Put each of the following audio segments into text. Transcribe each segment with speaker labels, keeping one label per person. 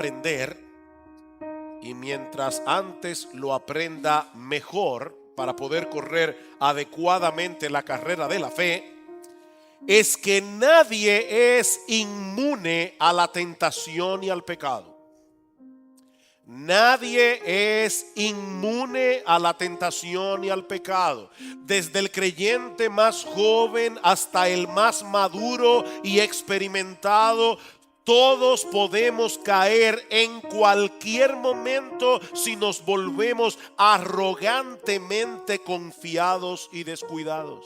Speaker 1: aprender, y mientras antes lo aprenda mejor para poder correr adecuadamente la carrera de la fe, es que nadie es inmune a la tentación y al pecado. Nadie es inmune a la tentación y al pecado. Desde el creyente más joven hasta el más maduro y experimentado, todos podemos caer en cualquier momento si nos volvemos arrogantemente confiados y descuidados.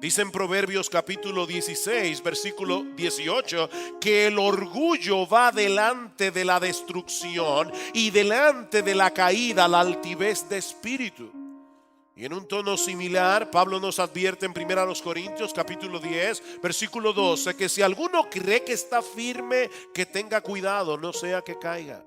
Speaker 1: Dice en Proverbios capítulo 16, versículo 18, que el orgullo va delante de la destrucción y delante de la caída la altivez de espíritu. Y en un tono similar, Pablo nos advierte en 1 Corintios capítulo 10, versículo 12, que si alguno cree que está firme, que tenga cuidado, no sea que caiga.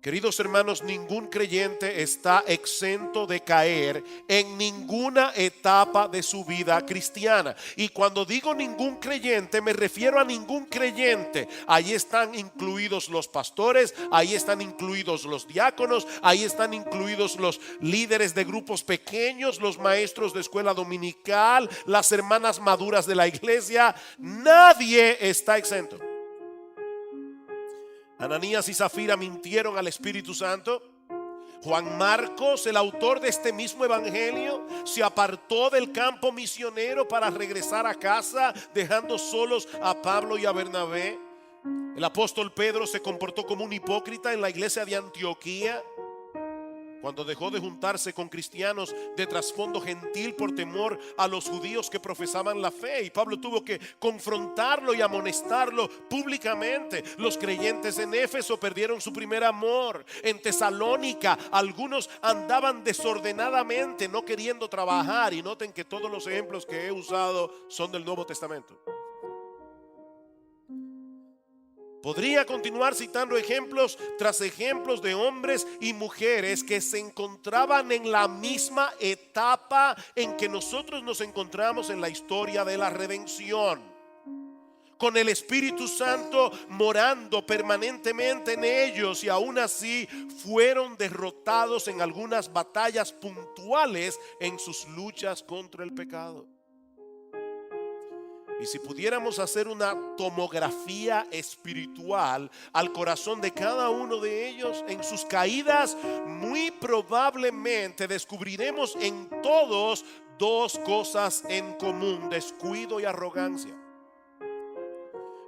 Speaker 1: Queridos hermanos, ningún creyente está exento de caer en ninguna etapa de su vida cristiana. Y cuando digo ningún creyente, me refiero a ningún creyente. Ahí están incluidos los pastores, ahí están incluidos los diáconos, ahí están incluidos los líderes de grupos pequeños, los maestros de escuela dominical, las hermanas maduras de la iglesia. Nadie está exento. Ananías y Zafira mintieron al Espíritu Santo. Juan Marcos, el autor de este mismo evangelio, se apartó del campo misionero para regresar a casa, dejando solos a Pablo y a Bernabé. El apóstol Pedro se comportó como un hipócrita en la iglesia de Antioquía, cuando dejó de juntarse con cristianos de trasfondo gentil por temor a los judíos que profesaban la fe, y Pablo tuvo que confrontarlo y amonestarlo públicamente. Los creyentes en Éfeso perdieron su primer amor. En Tesalónica algunos andaban desordenadamente, no queriendo trabajar, y noten que todos los ejemplos que he usado son del Nuevo Testamento. Podría continuar citando ejemplos tras ejemplos de hombres y mujeres que se encontraban en la misma etapa en que nosotros nos encontramos en la historia de la redención, con el Espíritu Santo morando permanentemente en ellos, y aún así fueron derrotados en algunas batallas puntuales en sus luchas contra el pecado. Y si pudiéramos hacer una tomografía espiritual al corazón de cada uno de ellos en sus caídas, muy probablemente descubriremos en todos dos cosas en común: descuido y arrogancia.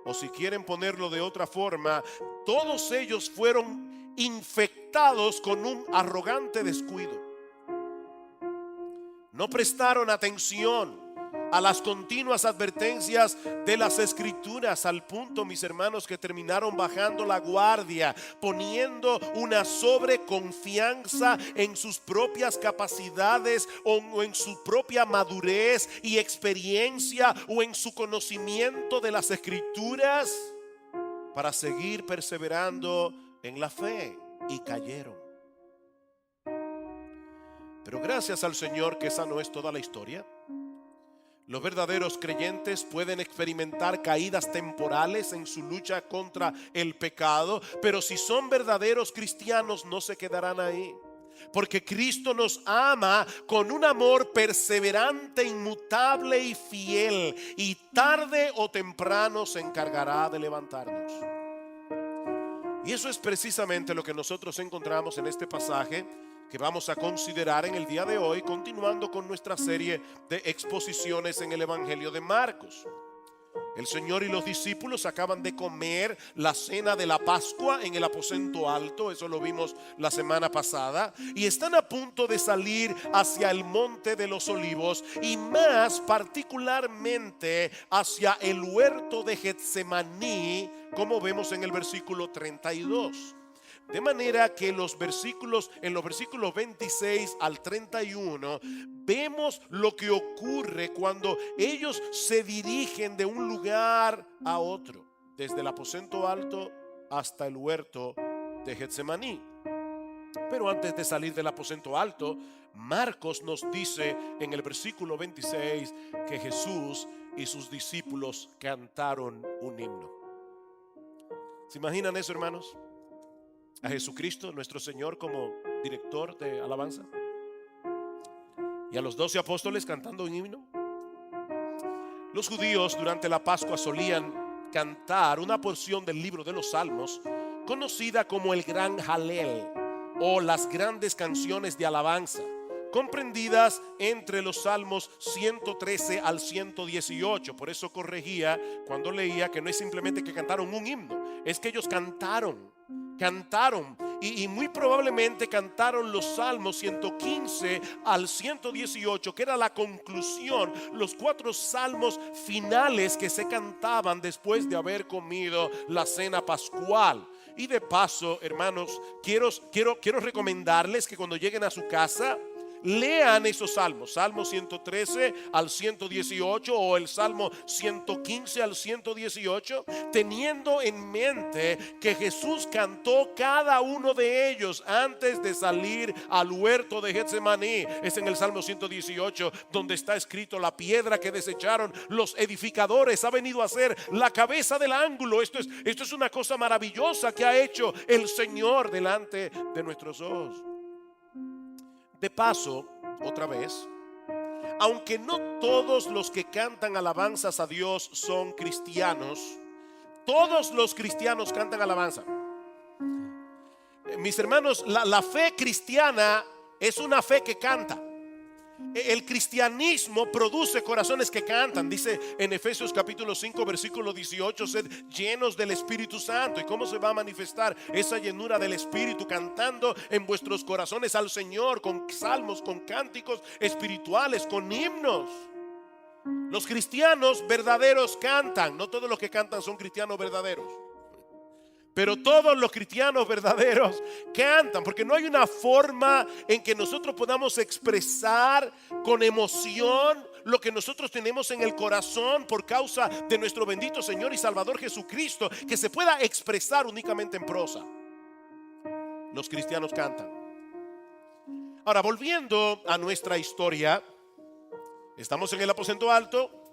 Speaker 1: O si quieren ponerlo de otra forma, todos ellos fueron infectados con un arrogante descuido. No prestaron atención a las continuas advertencias de las Escrituras, al punto, mis hermanos, que terminaron bajando la guardia, poniendo una sobreconfianza en sus propias capacidades o en su propia madurez y experiencia, o en su conocimiento de las Escrituras, para seguir perseverando en la fe, y cayeron. Pero gracias al Señor que esa no es toda la historia. Los verdaderos creyentes pueden experimentar caídas temporales en su lucha contra el pecado, pero si son verdaderos cristianos no se quedarán ahí, porque Cristo nos ama con un amor perseverante, inmutable y fiel, y tarde o temprano se encargará de levantarnos. Y eso es precisamente lo que nosotros encontramos en este pasaje que vamos a considerar en el día de hoy, continuando con nuestra serie de exposiciones en el Evangelio de Marcos. El Señor y los discípulos acaban de comer la cena de la Pascua en el aposento alto, eso lo vimos la semana pasada, y están a punto de salir hacia el monte de los olivos, y más particularmente hacia el huerto de Getsemaní, como vemos en el versículo 32. De manera que en los versículos 26 al 31 vemos lo que ocurre cuando ellos se dirigen de un lugar a otro, desde el aposento alto hasta el huerto de Getsemaní. Pero antes de salir del aposento alto, Marcos nos dice en el versículo 26 que Jesús y sus discípulos cantaron un himno. ¿Se imaginan eso, hermanos? A Jesucristo, nuestro Señor, como director de alabanza, y a los 12 apóstoles cantando un himno. Los judíos durante la Pascua solían cantar una porción del libro de los Salmos conocida como el Gran Jalel, o las grandes canciones de alabanza, comprendidas entre los Salmos 113 al 118. Por eso corregía cuando leía que no es simplemente que cantaron un himno, es que ellos cantaron y muy probablemente cantaron los Salmos 115 al 118, que era la conclusión, los 4 salmos finales que se cantaban después de haber comido la cena pascual. Y de paso, hermanos, quiero recomendarles que cuando lleguen a su casa lean esos salmos, Salmo 113 al 118 o el Salmo 115 al 118, teniendo en mente que Jesús cantó cada uno de ellos antes de salir al huerto de Getsemaní. Es en el Salmo 118 donde está escrito: la piedra que desecharon los edificadores ha venido a ser la cabeza del ángulo. Esto es una cosa maravillosa que ha hecho el Señor delante de nuestros ojos. De paso, otra vez, aunque no todos los que cantan alabanzas a Dios son cristianos, todos los cristianos cantan alabanza. Mis hermanos, la fe cristiana es una fe que canta. El cristianismo produce corazones que cantan. Dice en Efesios capítulo 5 versículo 18: sed llenos del Espíritu Santo. ¿Y cómo se va a manifestar esa llenura del Espíritu? Cantando en vuestros corazones al Señor, con salmos, con cánticos espirituales, con himnos. Los cristianos verdaderos cantan. No todos los que cantan son cristianos verdaderos, pero todos los cristianos verdaderos cantan, porque no hay una forma en que nosotros podamos expresar con emoción lo que nosotros tenemos en el corazón por causa de nuestro bendito Señor y Salvador Jesucristo, que se pueda expresar únicamente en prosa. Los cristianos cantan. Ahora, volviendo a nuestra historia, estamos en el aposento alto.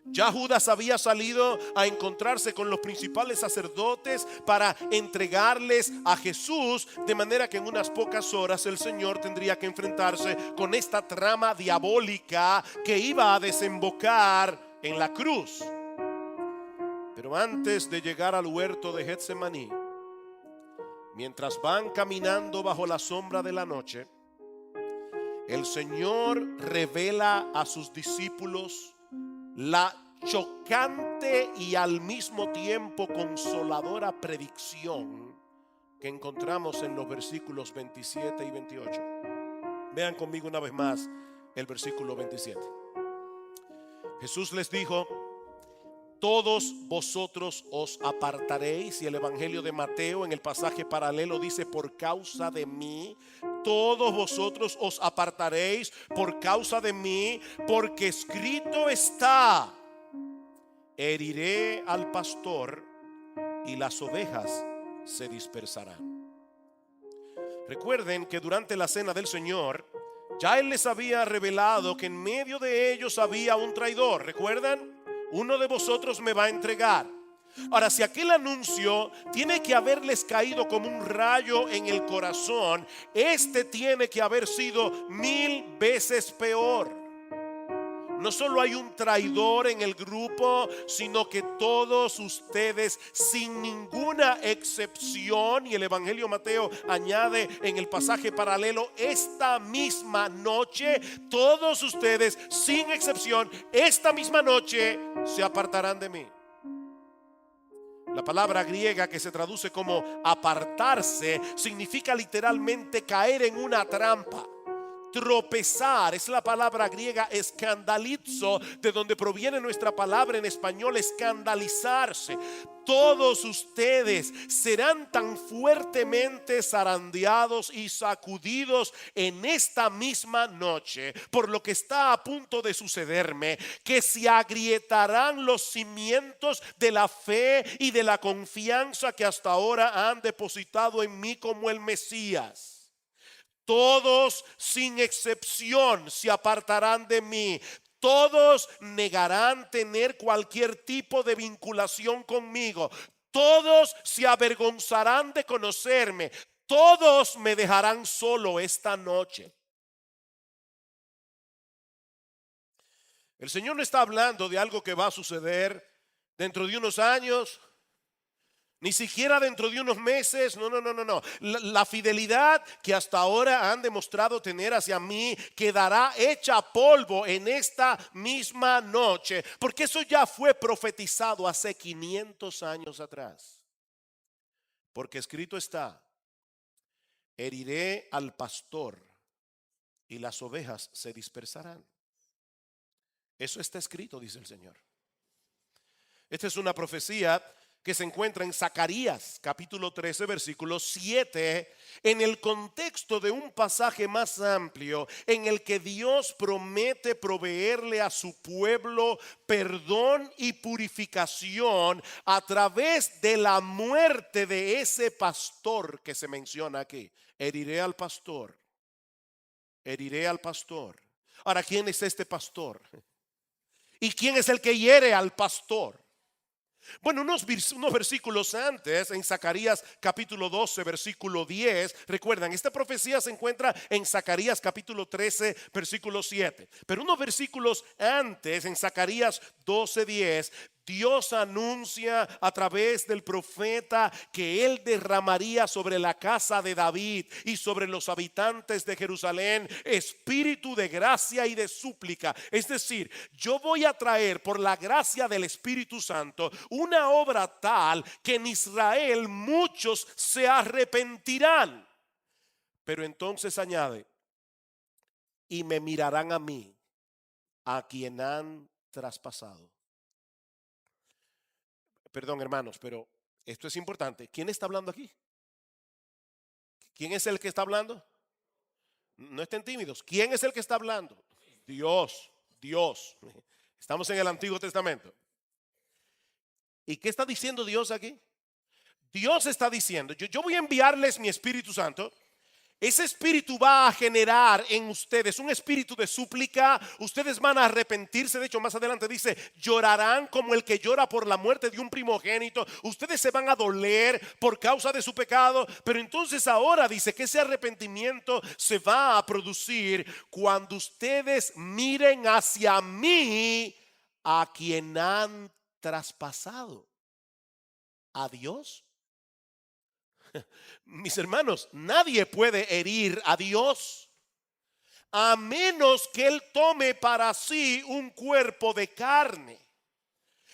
Speaker 1: Ya Judas había salido a encontrarse con los principales sacerdotes para entregarles a Jesús, de manera que en unas pocas horas el Señor tendría que enfrentarse con esta trama diabólica que iba a desembocar en la cruz. Pero antes de llegar al huerto de Getsemaní, mientras van caminando bajo la sombra de la noche, el Señor revela a sus discípulos la chocante y al mismo tiempo consoladora predicción que encontramos en los versículos 27 y 28. Vean conmigo una vez más el versículo 27. Jesús les dijo: todos vosotros os apartaréis. Y el Evangelio de Mateo, en el pasaje paralelo, dice: por causa de mí. Todos vosotros os apartaréis por causa de mí, porque escrito está: heriré al pastor y las ovejas se dispersarán. Recuerden que durante la cena del Señor ya Él les había revelado que en medio de ellos había un traidor. ¿Recuerdan? Uno de vosotros me va a entregar. Ahora, si aquel anuncio tiene que haberles caído como un rayo en el corazón, este tiene que haber sido 1000 veces peor. No solo hay un traidor en el grupo, sino que todos ustedes, sin ninguna excepción, y el Evangelio Mateo añade en el pasaje paralelo: esta misma noche, todos ustedes, sin excepción, esta misma noche se apartarán de mí. La palabra griega que se traduce como apartarse significa literalmente caer en una trampa, tropezar. Es la palabra griega escandalizo, de donde proviene nuestra palabra en español escandalizarse. Todos ustedes serán tan fuertemente zarandeados y sacudidos en esta misma noche por lo que está a punto de sucederme, que se agrietarán los cimientos de la fe y de la confianza que hasta ahora han depositado en mí como el Mesías. Todos sin excepción se apartarán de mí. Todos negarán tener cualquier tipo de vinculación conmigo. Todos se avergonzarán de conocerme. Todos me dejarán solo esta noche. El Señor no está hablando de algo que va a suceder dentro de unos años, ni siquiera dentro de unos meses. No, no, no, no, no. La fidelidad que hasta ahora han demostrado tener hacia mí quedará hecha polvo en esta misma noche, porque eso ya fue profetizado hace 500 años atrás. Porque escrito está: heriré al pastor y las ovejas se dispersarán. Eso está escrito, dice el Señor. Esta es una profecía que se encuentra en Zacarías capítulo 13 versículo 7, en el contexto de un pasaje más amplio en el que Dios promete proveerle a su pueblo perdón y purificación a través de la muerte de ese pastor que se menciona aquí. Heriré al pastor, heriré al pastor. Ahora, ¿quién es este pastor? ¿Y quién es el que hiere al pastor? Bueno, unos versículos antes, en Zacarías capítulo 12 versículo 10, recuerdan, esta profecía se encuentra en Zacarías capítulo 13 versículo 7, pero unos versículos antes, en Zacarías 12:10, Dios anuncia a través del profeta que Él derramaría sobre la casa de David y sobre los habitantes de Jerusalén espíritu de gracia y de súplica. Es decir, yo voy a traer por la gracia del Espíritu Santo una obra tal que en Israel muchos se arrepentirán. Pero entonces añade: y me mirarán a mí, a quien han traspasado. Perdón, hermanos, pero esto es importante. ¿Quién está hablando aquí? ¿Quién es el que está hablando? No estén tímidos. ¿Quién es el que está hablando? Dios, Dios. Estamos en el Antiguo Testamento. ¿Y qué está diciendo Dios aquí? Dios está diciendo: yo voy a enviarles mi Espíritu Santo. Ese espíritu va a generar en ustedes un espíritu de súplica. Ustedes van a arrepentirse. De hecho, más adelante dice: llorarán como el que llora por la muerte de un primogénito. Ustedes se van a doler por causa de su pecado. Pero entonces ahora dice que ese arrepentimiento se va a producir cuando ustedes miren hacia mí, a quien han traspasado. ¿A Dios? Mis hermanos, nadie puede herir a Dios a menos que Él tome para sí un cuerpo de carne.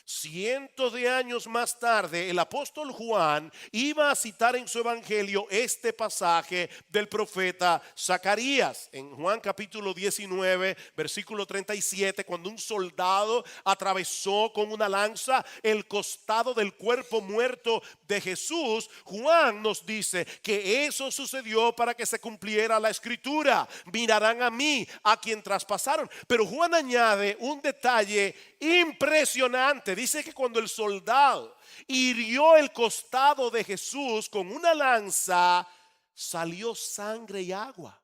Speaker 1: Cientos de años más tarde, el apóstol Juan iba a citar en su evangelio este pasaje del profeta Zacarías. En Juan capítulo 19, versículo 37, cuando un soldado atravesó con una lanza el costado del cuerpo muerto de Jesús, Juan nos dice que eso sucedió para que se cumpliera la escritura: mirarán a mí, a quien traspasaron. Pero Juan añade un detalle impresionante. Dice que cuando el soldado hirió el costado de Jesús con una lanza, salió sangre y agua.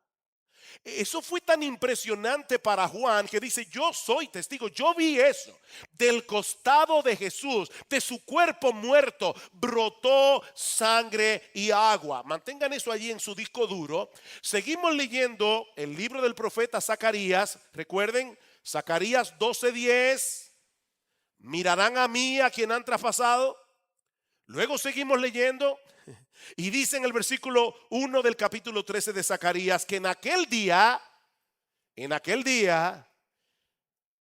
Speaker 1: Eso fue tan impresionante para Juan que dice: yo soy testigo, yo vi eso. Del costado de Jesús, de su cuerpo muerto, brotó sangre y agua. Mantengan eso allí en su disco duro. Seguimos leyendo el libro del profeta Zacarías. Recuerden, Zacarías 12:10. Mirarán a mí, a quien han traspasado. Luego seguimos leyendo y dice en el versículo 1 del capítulo 13 de Zacarías que en aquel día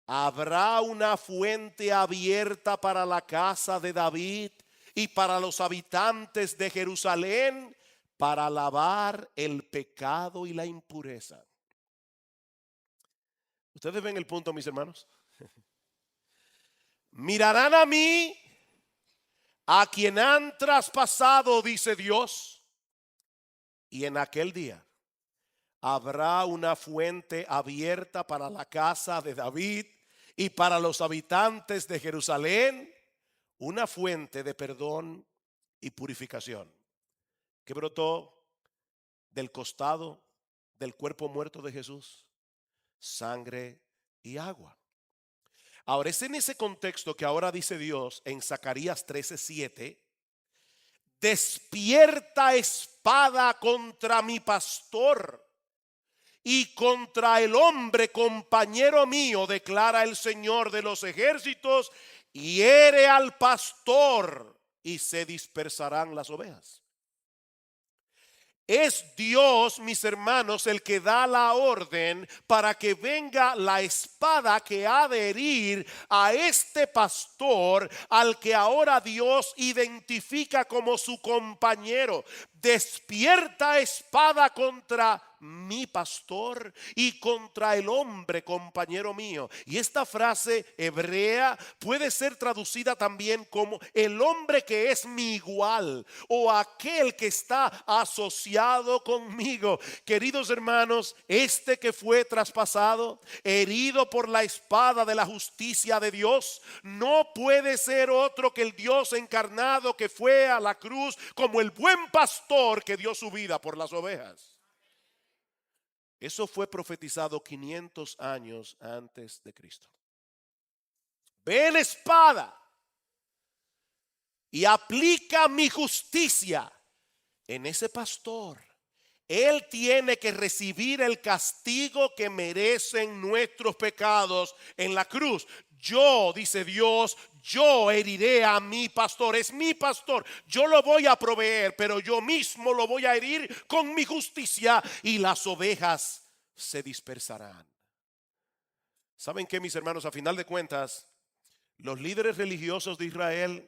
Speaker 1: habrá una fuente abierta para la casa de David y para los habitantes de Jerusalén, para lavar el pecado y la impureza. ¿Ustedes ven el punto, mis hermanos? Mirarán a mí, a quien han traspasado, dice Dios, y en aquel día habrá una fuente abierta para la casa de David y para los habitantes de Jerusalén, una fuente de perdón y purificación que brotó del costado del cuerpo muerto de Jesús: sangre y agua. Ahora es en ese contexto que ahora dice Dios en Zacarías 13:7 despierta espada contra mi pastor y contra el hombre compañero mío, declara el Señor de los ejércitos, y hiere al pastor y se dispersarán las ovejas. Es Dios, mis hermanos, el que da la orden para que venga la espada que ha de herir a este pastor, al que ahora Dios identifica como su compañero. Despierta espada contra mi pastor y contra el hombre compañero mío. Y esta frase hebrea puede ser traducida también como el hombre que es mi igual o aquel que está asociado conmigo. Queridos hermanos, este que fue traspasado, herido por la espada de la justicia de Dios, no puede ser otro que el Dios encarnado que fue a la cruz como el buen pastor que dio su vida por las ovejas. Eso fue profetizado 500 años antes de Cristo. Ve la espada y aplica mi justicia en ese pastor. Él tiene que recibir el castigo que merecen nuestros pecados en la cruz. Yo, dice Dios, yo heriré a mi pastor. Es mi pastor. Yo lo voy a proveer, pero yo mismo lo voy a herir con mi justicia y las ovejas se dispersarán. ¿Saben qué, mis hermanos? A final de cuentas, los líderes religiosos de Israel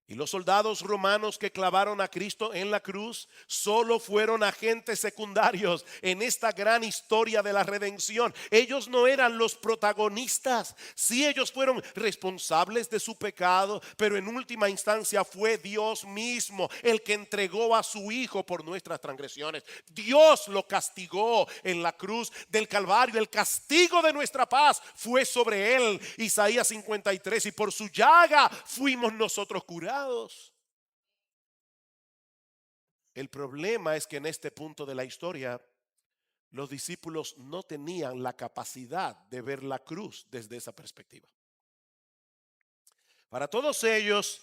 Speaker 1: y los soldados romanos que clavaron a Cristo en la cruz solo fueron agentes secundarios en esta gran historia de la redención. Ellos no eran los protagonistas. Sí, ellos fueron responsables de su pecado, pero en última instancia fue Dios mismo el que entregó a su Hijo por nuestras transgresiones. Dios lo castigó en la cruz del Calvario. El castigo de nuestra paz fue sobre él, Isaías 53, y por su llaga fuimos nosotros curados. El problema es que en este punto de la historia los discípulos no tenían la capacidad de ver la cruz desde esa perspectiva. Para todos ellos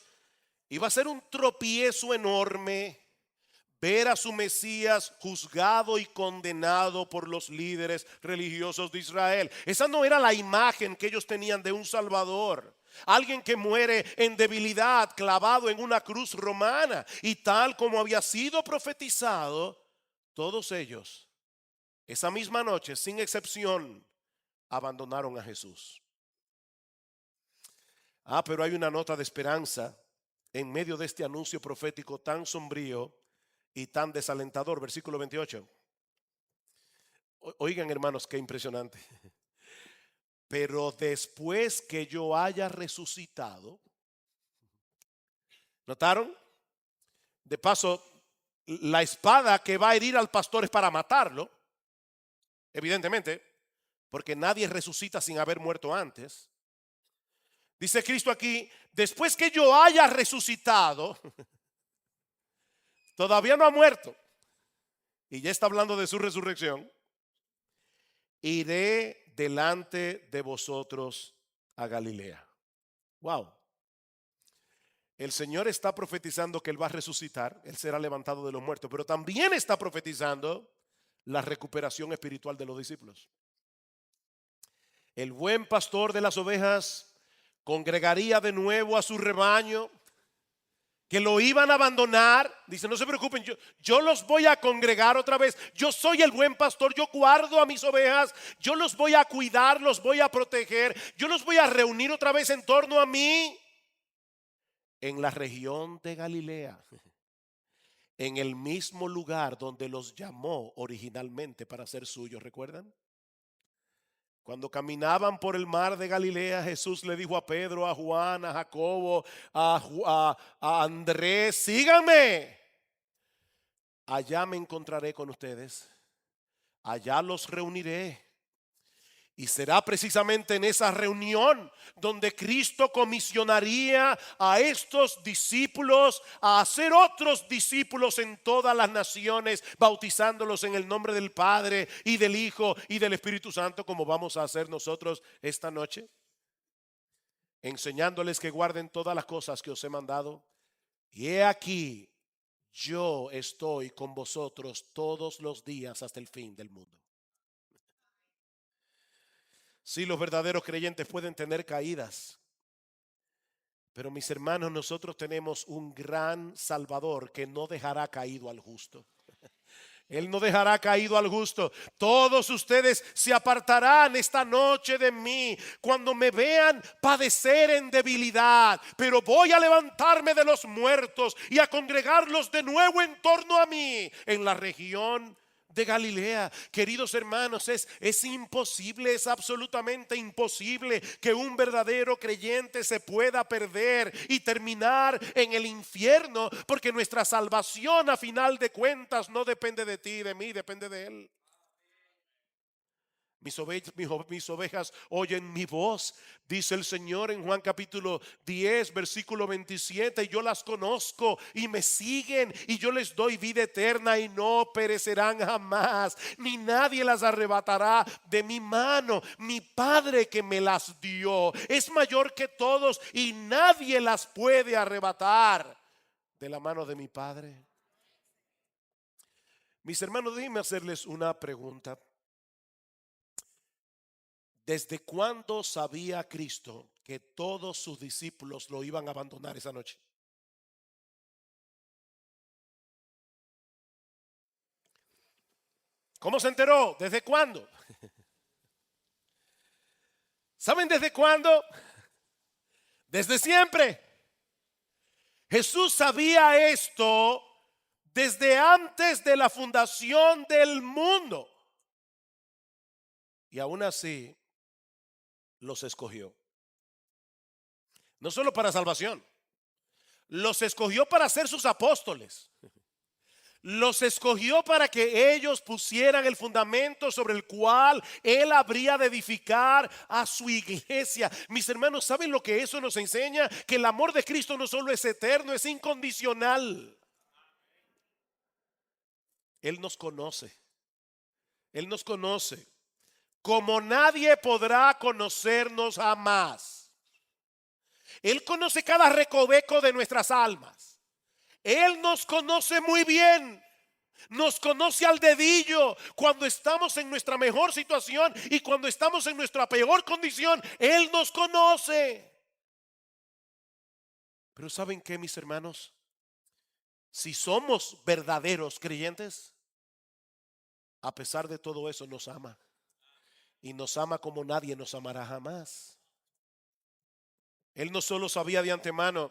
Speaker 1: iba a ser un tropiezo enorme ver a su Mesías juzgado y condenado por los líderes religiosos de Israel. Esa no era la imagen que ellos tenían de un Salvador. Alguien que muere en debilidad, clavado en una cruz romana. Y tal como había sido profetizado, todos ellos, esa misma noche, sin excepción, abandonaron a Jesús. Pero hay una nota de esperanza en medio de este anuncio profético tan sombrío y tan desalentador. Versículo 28. Oigan, hermanos, qué impresionante. Pero después que yo haya resucitado. ¿Notaron? De paso, la espada que va a herir al pastor es para matarlo, evidentemente, porque nadie resucita sin haber muerto antes. Dice Cristo aquí, después que yo haya resucitado, todavía no ha muerto, y ya está hablando de su resurrección, iré delante de vosotros a Galilea. Wow. El Señor está profetizando que Él va a resucitar, Él será levantado de los muertos, pero también está profetizando la recuperación espiritual de los discípulos. El buen pastor de las ovejas congregaría de nuevo a su rebaño, que lo iban a abandonar. Dice, no se preocupen, yo los voy a congregar otra vez. Yo soy el buen pastor, yo guardo a mis ovejas, yo los voy a cuidar, los voy a proteger, yo los voy a reunir otra vez en torno a mí. En la región de Galilea, en el mismo lugar donde los llamó originalmente para ser suyos, ¿recuerdan? Cuando caminaban por el mar de Galilea, Jesús le dijo a Pedro, a Juan, a Jacobo, a Andrés, síganme. Allá me encontraré con ustedes, allá los reuniré. Y será precisamente en esa reunión donde Cristo comisionaría a estos discípulos a hacer otros discípulos en todas las naciones, bautizándolos en el nombre del Padre y del Hijo y del Espíritu Santo, como vamos a hacer nosotros esta noche, enseñándoles que guarden todas las cosas que os he mandado. Y he aquí, yo estoy con vosotros todos los días hasta el fin del mundo. Sí, los verdaderos creyentes pueden tener caídas, pero mis hermanos, nosotros tenemos un gran Salvador que no dejará caído al justo. Él no dejará caído al justo. Todos ustedes se apartarán esta noche de mí cuando me vean padecer en debilidad. Pero voy a levantarme de los muertos y a congregarlos de nuevo en torno a mí en la región de Galilea. Queridos hermanos, es imposible, es absolutamente imposible que un verdadero creyente se pueda perder y terminar en el infierno, porque nuestra salvación a final de cuentas no depende de ti y de mí, depende de Él. Mis ovejas oyen mi voz, dice el Señor en Juan capítulo 10, versículo 27. Y yo las conozco y me siguen, y yo les doy vida eterna y no perecerán jamás, ni nadie las arrebatará de mi mano. Mi Padre que me las dio es mayor que todos y nadie las puede arrebatar de la mano de mi Padre. Mis hermanos, déjenme hacerles una pregunta. ¿Desde cuándo sabía Cristo que todos sus discípulos lo iban a abandonar esa noche? ¿Cómo se enteró? ¿Desde cuándo? ¿Saben desde cuándo? Desde siempre. Jesús sabía esto desde antes de la fundación del mundo. Y aún así los escogió. No solo para salvación, los escogió para ser sus apóstoles. Los escogió para que ellos pusieran el fundamento sobre el cual Él habría de edificar a su iglesia. Mis hermanos, ¿saben lo que eso nos enseña? Que el amor de Cristo no solo es eterno, es incondicional. Él nos conoce. Él nos conoce como nadie podrá conocernos jamás. Él conoce cada recoveco de nuestras almas. Él nos conoce muy bien. Nos conoce al dedillo cuando estamos en nuestra mejor situación y cuando estamos en nuestra peor condición. Él nos conoce. Pero ¿saben qué, mis hermanos? Si somos verdaderos creyentes, a pesar de todo eso nos ama. Y nos ama como nadie nos amará jamás. Él no solo sabía de antemano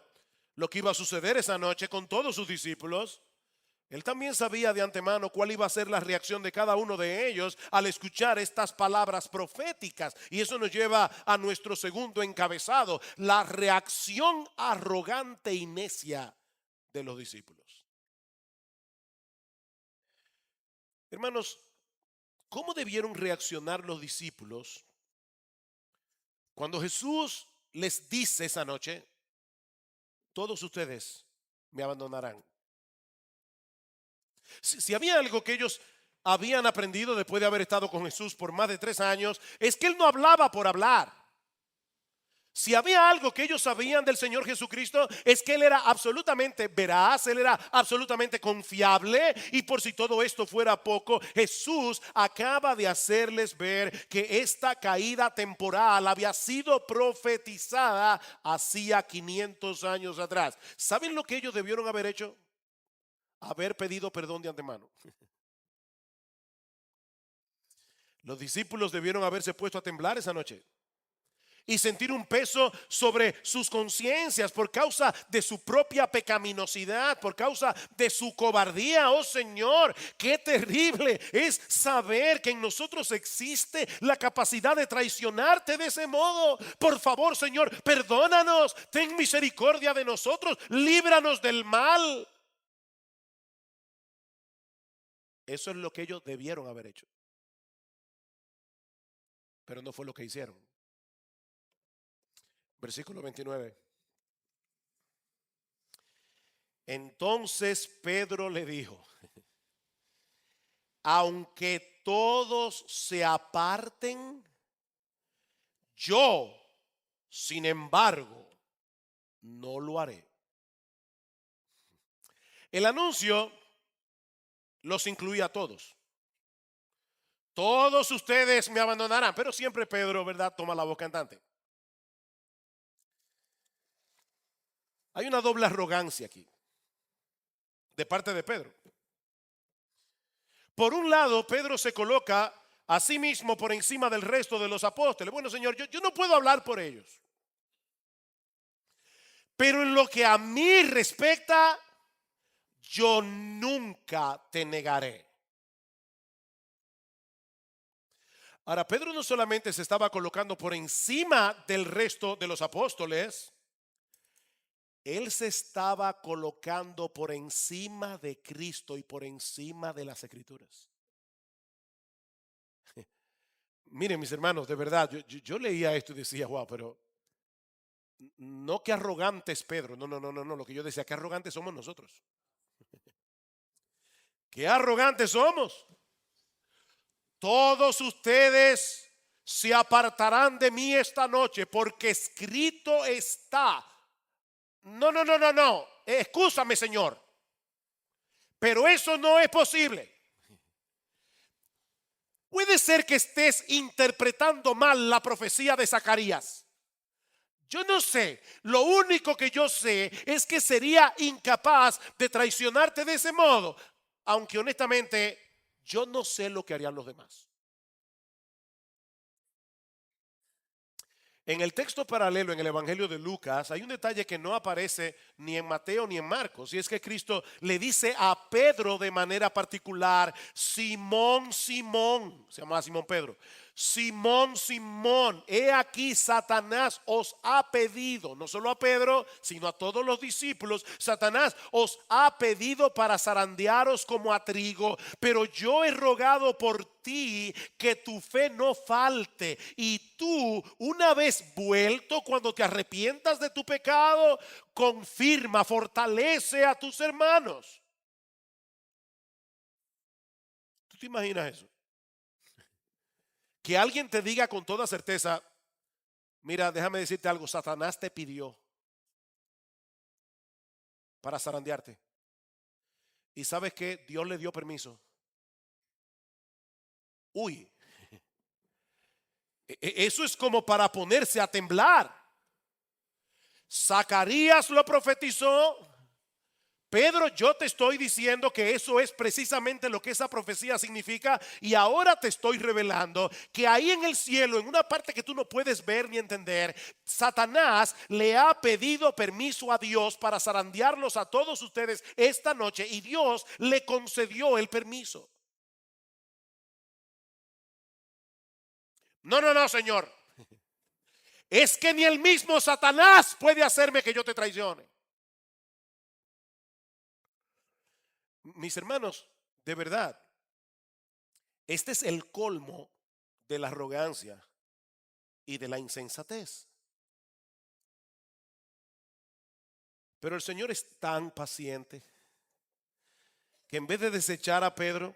Speaker 1: lo que iba a suceder esa noche con todos sus discípulos, Él también sabía de antemano cuál iba a ser la reacción de cada uno de ellos al escuchar estas palabras proféticas. Y eso nos lleva a nuestro segundo encabezado: la reacción arrogante y necia de los discípulos. Hermanos, ¿cómo debieron reaccionar los discípulos cuando Jesús les dice esa noche: todos ustedes me abandonarán? Si había algo que ellos habían aprendido después de haber estado con Jesús por más de 3 años, es que Él no hablaba por hablar. Si había algo que ellos sabían del Señor Jesucristo, es que Él era absolutamente veraz, Él era absolutamente confiable. Y por si todo esto fuera poco, Jesús acaba de hacerles ver que esta caída temporal había sido profetizada hacía 500 años atrás. ¿Saben lo que ellos debieron haber hecho? Haber pedido perdón de antemano. Los discípulos debieron haberse puesto a temblar esa noche y sentir un peso sobre sus conciencias por causa de su propia pecaminosidad, por causa de su cobardía. Oh Señor, qué terrible es saber que en nosotros existe la capacidad de traicionarte de ese modo. Por favor, Señor, perdónanos, ten misericordia de nosotros, líbranos del mal. Eso es lo que ellos debieron haber hecho, pero no fue lo que hicieron. Versículo 29. Entonces Pedro le dijo: aunque todos se aparten, yo, sin embargo, no lo haré. El anuncio los incluía a todos. Todos ustedes me abandonarán, pero siempre Pedro, ¿verdad?, toma la voz cantante. Hay una doble arrogancia aquí de parte de Pedro. Por un lado, Pedro se coloca a sí mismo por encima del resto de los apóstoles. Bueno, Señor, yo no puedo hablar por ellos, pero en lo que a mí respecta, yo nunca te negaré. Ahora, Pedro no solamente se estaba colocando por encima del resto de los apóstoles, él se estaba colocando por encima de Cristo y por encima de las Escrituras. Miren, mis hermanos, de verdad, yo leía esto y decía, wow, pero no que arrogante es Pedro, no, lo que yo decía, que arrogantes somos nosotros. Qué arrogantes somos. Todos ustedes se apartarán de mí esta noche, porque escrito está. No. Excúsame, Señor, pero eso no es posible. Puede ser que estés interpretando mal la profecía de Zacarías. Yo no sé. Lo único que yo sé es que sería incapaz de traicionarte de ese modo. Aunque honestamente yo no sé lo que harían los demás. En el texto paralelo, en el Evangelio de Lucas, hay un detalle que no aparece ni en Mateo ni en Marcos. Y es que Cristo le dice a Pedro de manera particular: Simón, Simón, se llama Simón Pedro. Simón, Simón, he aquí Satanás os ha pedido, no solo a Pedro, sino a todos los discípulos. Satanás os ha pedido para zarandearos como a trigo, pero yo he rogado por ti que tu fe no falte, y tú, una vez vuelto, cuando te arrepientas de tu pecado, confirma, fortalece a tus hermanos. ¿Tú te imaginas eso? Que alguien te diga con toda certeza: mira, déjame decirte algo, Satanás te pidió para zarandearte. ¿Y sabes qué? Dios le dio permiso. Uy, eso es como para ponerse a temblar. Zacarías lo profetizó. Pedro, yo te estoy diciendo que eso es precisamente lo que esa profecía significa, y ahora te estoy revelando que ahí en el cielo, en una parte que tú no puedes ver ni entender, Satanás le ha pedido permiso a Dios para zarandearlos a todos ustedes esta noche, y Dios le concedió el permiso. No, Señor. Es que ni el mismo Satanás puede hacerme que yo te traicione. Mis hermanos, de verdad, este es el colmo de la arrogancia y de la insensatez. Pero el Señor es tan paciente que en vez de desechar a Pedro,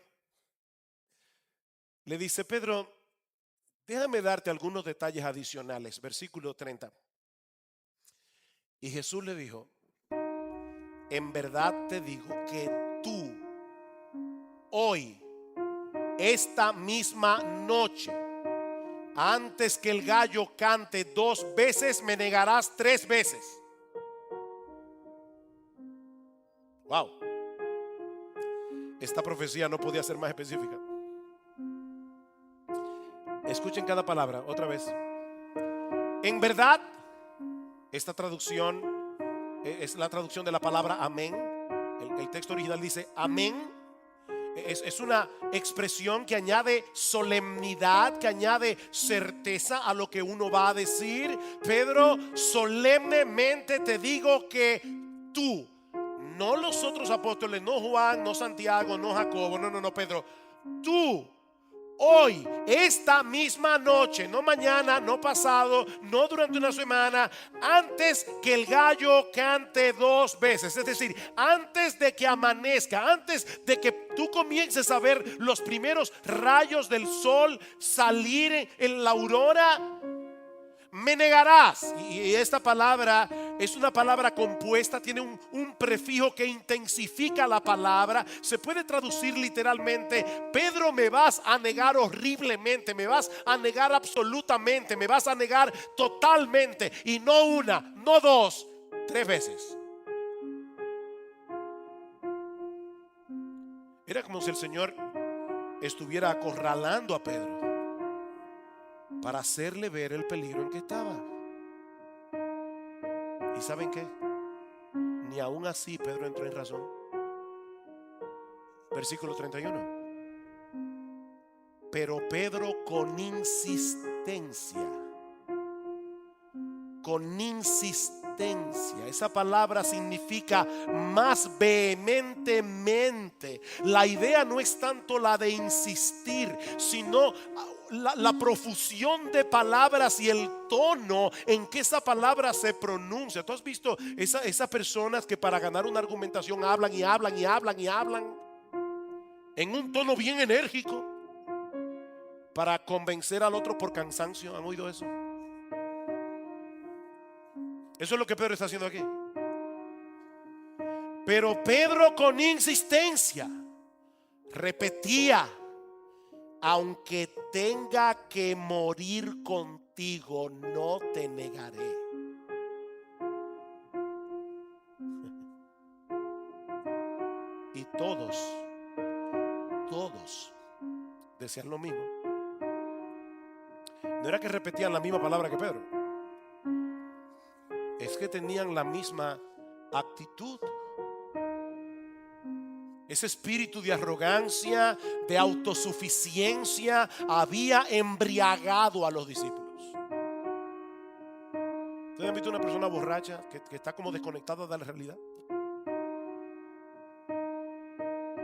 Speaker 1: le dice: Pedro, déjame darte algunos detalles adicionales. Versículo 30. Y Jesús le dijo: en verdad te digo que tú hoy, esta misma noche, antes que el gallo cante 2 veces, me negarás 3 veces. Wow. Esta profecía no podía ser más específica. Escuchen cada palabra otra vez. En verdad, esta traducción es la traducción de la palabra amén. El texto original dice amén. Es una expresión que añade solemnidad, que añade certeza a lo que uno va a decir. Pedro, solemnemente te digo que tú, no los otros apóstoles, no Juan, no Santiago, no Jacobo, no, Pedro, tú hoy, esta misma noche, no mañana, no pasado, no durante una semana, antes que el gallo cante 2 veces, es decir, antes de que amanezca, antes de que tú comiences a ver los primeros rayos del sol salir en la aurora, me negarás. Y esta palabra es una palabra compuesta, tiene un prefijo que intensifica la palabra. Se puede traducir literalmente: Pedro, me vas a negar horriblemente, me vas a negar absolutamente, me vas a negar totalmente. Y no una, no dos, 3 veces. Era como si el Señor estuviera acorralando a Pedro para hacerle ver el peligro en que estaba. ¿Y saben qué? Ni aún así Pedro entró en razón. Versículo 31. Pero Pedro con insistencia, esa palabra significa más vehementemente. La idea no es tanto la de insistir, sino la profusión de palabras y el tono en que esa palabra se pronuncia. ¿Tú has visto esas personas que para ganar una argumentación hablan y hablan y hablan y hablan en un tono bien enérgico para convencer al otro por cansancio? ¿Han oído eso? Eso es lo que Pedro está haciendo aquí. Pero Pedro con insistencia repetía: aunque tenga que morir contigo, no te negaré. Y todos decían lo mismo. No era que repetían la misma palabra que Pedro, es que tenían la misma actitud. Ese espíritu de arrogancia, de autosuficiencia, había embriagado a los discípulos. ¿Ustedes han visto una persona borracha que está como desconectada de la realidad?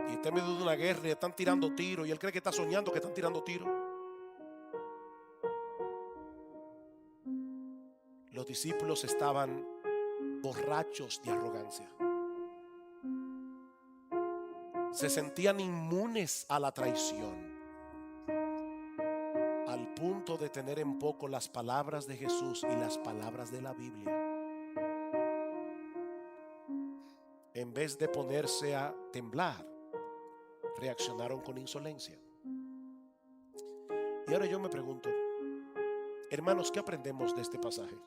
Speaker 1: Y está en medio de una guerra y están tirando tiros y él cree que está soñando que están tirando tiros. Los discípulos estaban borrachos de arrogancia. Se sentían inmunes a la traición, al punto de tener en poco las palabras de Jesús y las palabras de la Biblia. En vez de ponerse a temblar, reaccionaron con insolencia. Y ahora yo me pregunto, hermanos, ¿qué aprendemos de este pasaje?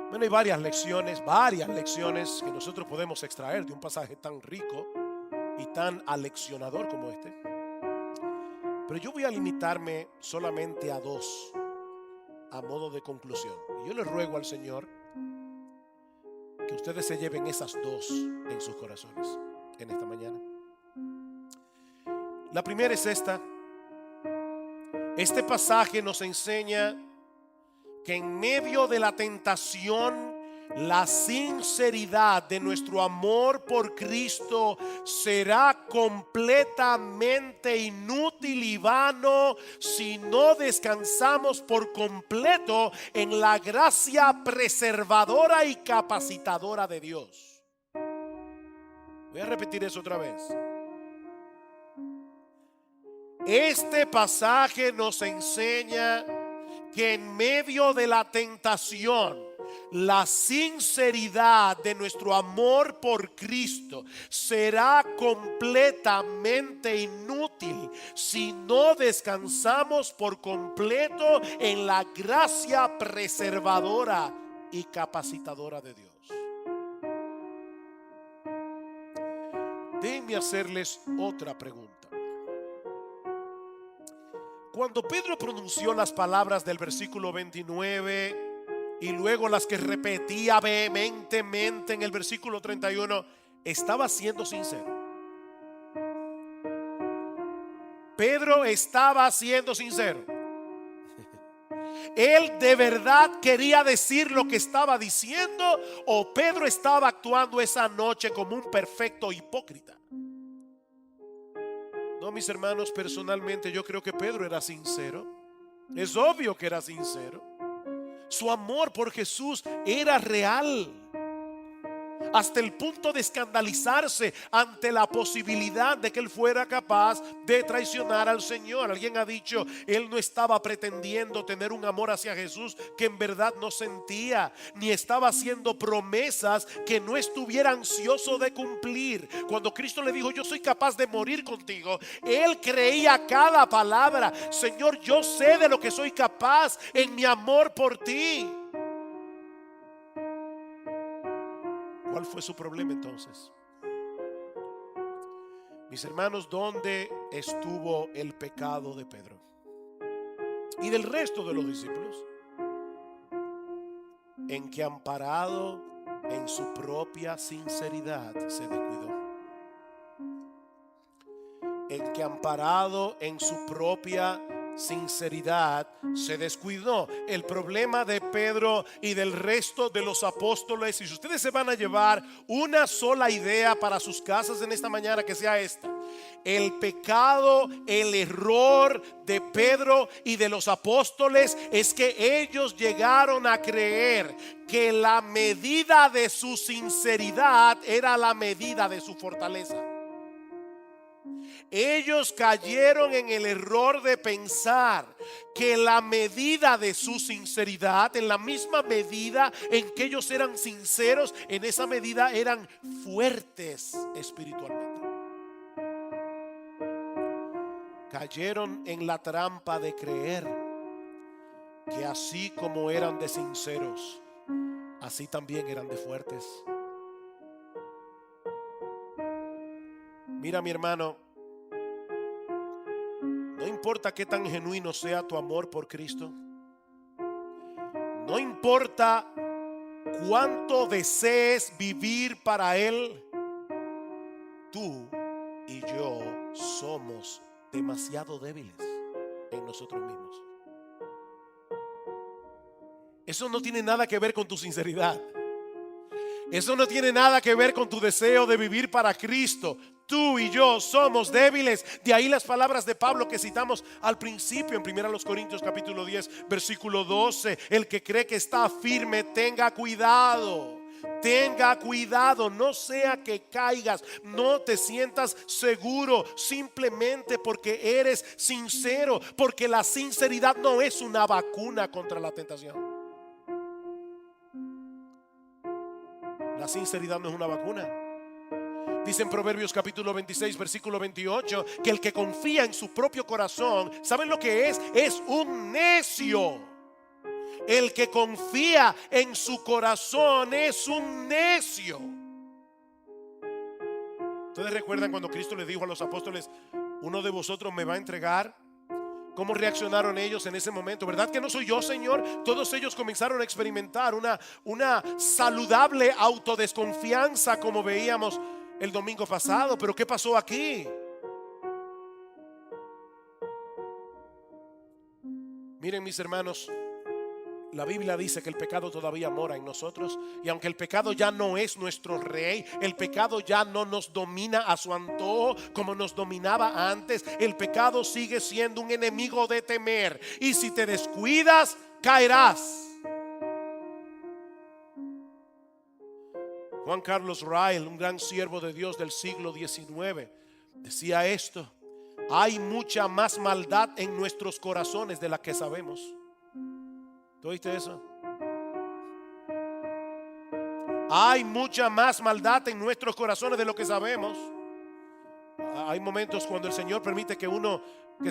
Speaker 1: Bueno, hay varias lecciones que nosotros podemos extraer de un pasaje tan rico y tan aleccionador como este. Pero yo voy a limitarme solamente a 2 a modo de conclusión. Y yo le ruego al Señor que ustedes se lleven esas 2 en sus corazones en esta mañana. La primera es esta. Este pasaje nos enseña que en medio de la tentación, la sinceridad de nuestro amor por Cristo será completamente inútil y vano si no descansamos por completo en la gracia preservadora y capacitadora de Dios. Voy a repetir eso otra vez. Este pasaje nos enseña que en medio de la tentación, la sinceridad de nuestro amor por Cristo será completamente inútil si no descansamos por completo en la gracia preservadora y capacitadora de Dios. Déjenme hacerles otra pregunta. Cuando Pedro pronunció las palabras del versículo 29 y luego las que repetía vehementemente en el versículo 31, estaba siendo sincero. Pedro estaba siendo sincero. ¿Él de verdad quería decir lo que estaba diciendo o Pedro estaba actuando esa noche como un perfecto hipócrita? No, mis hermanos, personalmente yo creo que Pedro era sincero. Es obvio que era sincero. Su amor por Jesús era real. hasta el punto de escandalizarse ante la posibilidad de que él fuera capaz de traicionar al Señor. Alguien ha dicho, él no estaba pretendiendo tener un amor hacia Jesús que en verdad no sentía, ni estaba haciendo promesas que no estuviera ansioso de cumplir. Cuando Cristo le dijo, yo soy capaz de morir contigo, él creía cada palabra. Señor, yo sé de lo que soy capaz en mi amor por ti. ¿Cuál fue su problema entonces? Mis hermanos, ¿dónde estuvo el pecado de Pedro y del resto de los discípulos? En que, amparado en su propia sinceridad, se descuidó. En que, amparado en su propia sinceridad, se descuidó. El problema de Pedro y del resto de los apóstoles, y si ustedes se van a llevar una sola idea para sus casas en esta mañana, que sea esta: el pecado, el error de Pedro y de los apóstoles es que ellos llegaron a creer que la medida de su sinceridad era la medida de su fortaleza. Ellos cayeron en el error de pensar que la medida de su sinceridad, en la misma medida en que ellos eran sinceros, en esa medida eran fuertes espiritualmente. Cayeron en la trampa de creer que así como eran de sinceros, así también eran de fuertes. Mira, mi hermano, no importa qué tan genuino sea tu amor por Cristo, no importa cuánto desees vivir para Él, tú y yo somos demasiado débiles en nosotros mismos. Eso no tiene nada que ver con tu sinceridad. Eso no tiene nada que ver con tu deseo de vivir para Cristo. Tú y yo somos débiles. De ahí las palabras de Pablo que citamos al principio en 1 Corintios capítulo 10 versículo 12. El que cree que está firme, tenga cuidado. Tenga cuidado, no sea que caigas, no te sientas seguro simplemente porque eres sincero, porque la sinceridad no es una vacuna contra la tentación. La sinceridad no es una vacuna. Dice en Proverbios capítulo 26 versículo 28 que el que confía en su propio corazón, ¿saben lo que es? Es un necio. El que confía en su corazón es un necio. ¿Ustedes recuerdan cuando Cristo le dijo a los apóstoles, uno de vosotros me va a entregar? ¿Cómo reaccionaron ellos en ese momento? ¿Verdad que no soy yo, Señor? Todos ellos comenzaron a experimentar una saludable autodesconfianza, como veíamos el domingo pasado. Pero ¿qué pasó aquí? Miren, mis hermanos, la Biblia dice que el pecado todavía mora en nosotros. Y aunque el pecado ya no es nuestro rey, el pecado ya no nos domina a su antojo como nos dominaba antes. El pecado sigue siendo un enemigo de temer. Y si te descuidas, caerás. Juan Carlos Ryle, un gran siervo de Dios del siglo XIX, decía esto: hay mucha más maldad en nuestros corazones de la que sabemos. ¿Tú oíste eso? Hay mucha más maldad en nuestros corazones de lo que sabemos. Hay momentos cuando el Señor permite que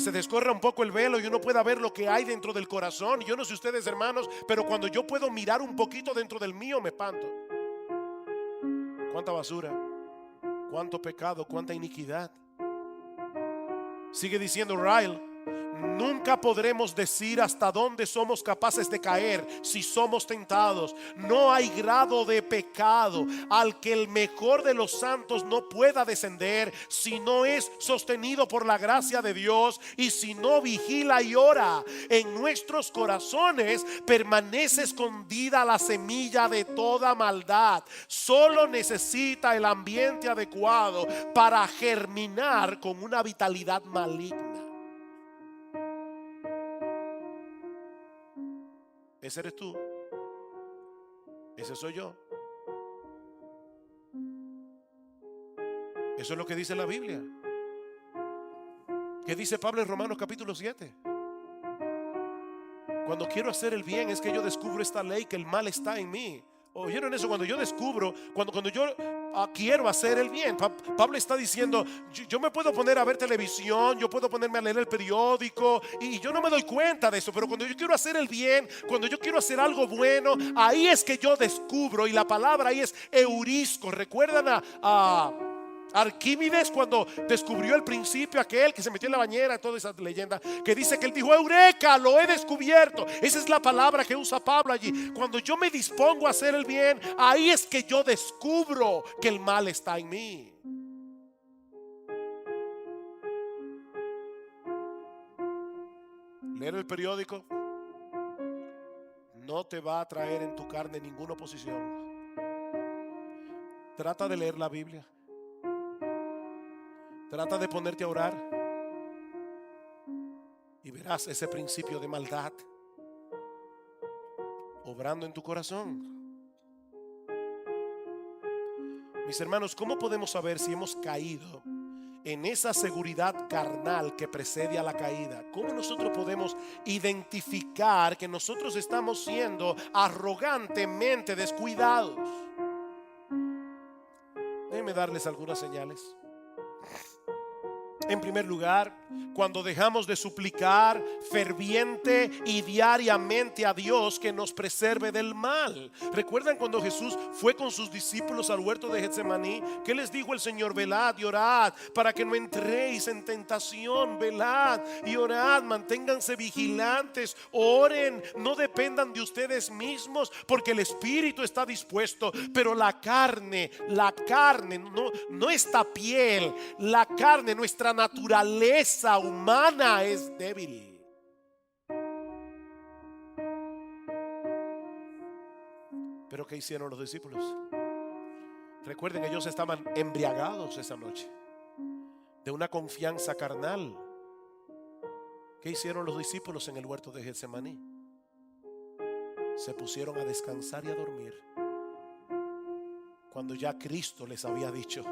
Speaker 1: se descorra un poco el velo y uno pueda ver lo que hay dentro del corazón. Yo no sé ustedes, hermanos, pero cuando yo puedo mirar un poquito dentro del mío, me espanto. Cuánta basura, cuánto pecado, cuánta iniquidad. Sigue diciendo Ryle: nunca podremos decir hasta dónde somos capaces de caer si somos tentados. No hay grado de pecado al que el mejor de los santos no pueda descender si no es sostenido por la gracia de Dios y si no vigila y ora. En nuestros corazones permanece escondida la semilla de toda maldad. Solo necesita el ambiente adecuado para germinar con una vitalidad maligna. Ese eres tú. Ese soy yo. Eso es lo que dice la Biblia. ¿Qué dice Pablo en Romanos capítulo 7? Cuando quiero hacer el bien es que yo descubro esta ley, que el mal está en mí. ¿Oyeron eso? Cuando yo descubro, cuando yo quiero hacer el bien. Pablo está diciendo, yo me puedo poner a ver televisión, yo puedo ponerme a leer el periódico y yo no me doy cuenta de eso. Pero cuando yo quiero hacer el bien, cuando yo quiero hacer algo bueno, ahí es que yo descubro. Y la palabra ahí es eurisco. ¿Recuerdan a Arquímedes cuando descubrió el principio aquel que se metió en la bañera? Toda esa leyenda que dice que él dijo: eureka, lo he descubierto. Esa es la palabra que usa Pablo allí. Cuando yo me dispongo a hacer el bien, ahí es que yo descubro que el mal está en mí. Leer el periódico no te va a traer en tu carne ninguna oposición. Trata de leer la Biblia. Trata de ponerte a orar y verás ese principio de maldad obrando en tu corazón. Mis hermanos, ¿cómo podemos saber si hemos caído en esa seguridad carnal que precede a la caída? ¿Cómo nosotros podemos identificar que nosotros estamos siendo arrogantemente descuidados? Déjenme darles algunas señales. En primer lugar, cuando dejamos de suplicar ferviente y diariamente a Dios que nos preserve del mal. ¿Recuerdan cuando Jesús fue con sus discípulos al huerto de Getsemaní? ¿Qué les dijo el Señor? Velad y orad para que no entréis en tentación. Velad y orad, manténganse vigilantes, oren, no dependan de ustedes mismos, porque el espíritu está dispuesto, pero la carne, no esta piel, la carne, nuestra naturaleza humana es débil. Pero ¿qué hicieron los discípulos? Recuerden, ellos estaban embriagados esa noche de una confianza carnal. ¿Qué hicieron los discípulos en el huerto de Getsemaní? Se pusieron a descansar y a dormir, cuando ya Cristo les había dicho: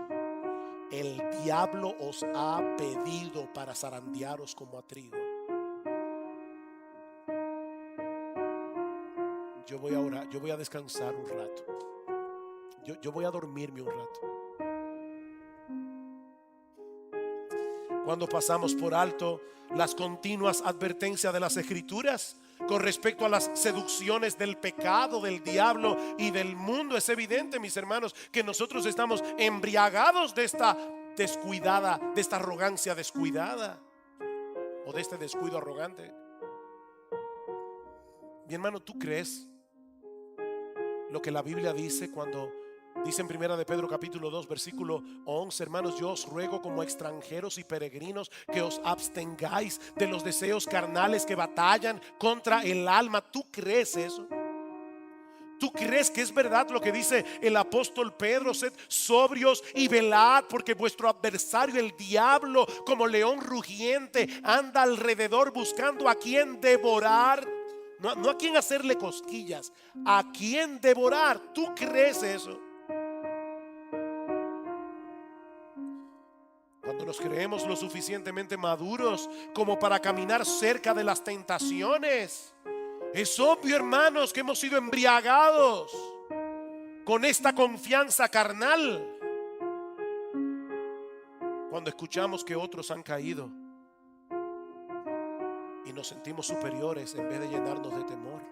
Speaker 1: el diablo os ha pedido para zarandearos como a trigo. Yo voy a orar, yo voy a descansar un rato, yo voy a dormirme un rato. Cuando pasamos por alto las continuas advertencias de las Escrituras con respecto a las seducciones del pecado, del diablo y del mundo, es evidente, mis hermanos, que nosotros estamos embriagados de esta descuidada, de esta arrogancia descuidada, o de este descuido arrogante. Mi hermano, ¿tú crees lo que la Biblia dice cuando dice en primera de Pedro capítulo 2 versículo 11? Hermanos, yo os ruego como extranjeros y peregrinos que os abstengáis de los deseos carnales que batallan contra el alma. ¿Tú crees eso? ¿Tú crees que es verdad lo que dice el apóstol Pedro? Sed sobrios y velad, porque vuestro adversario el diablo, como león rugiente, anda alrededor buscando a quien devorar. No a quien hacerle cosquillas, a quien devorar. ¿Tú crees eso? Cuando nos creemos lo suficientemente maduros como para caminar cerca de las tentaciones, es obvio, hermanos, que hemos sido embriagados con esta confianza carnal cuando escuchamos que otros han caído y nos sentimos superiores en vez de llenarnos de temor.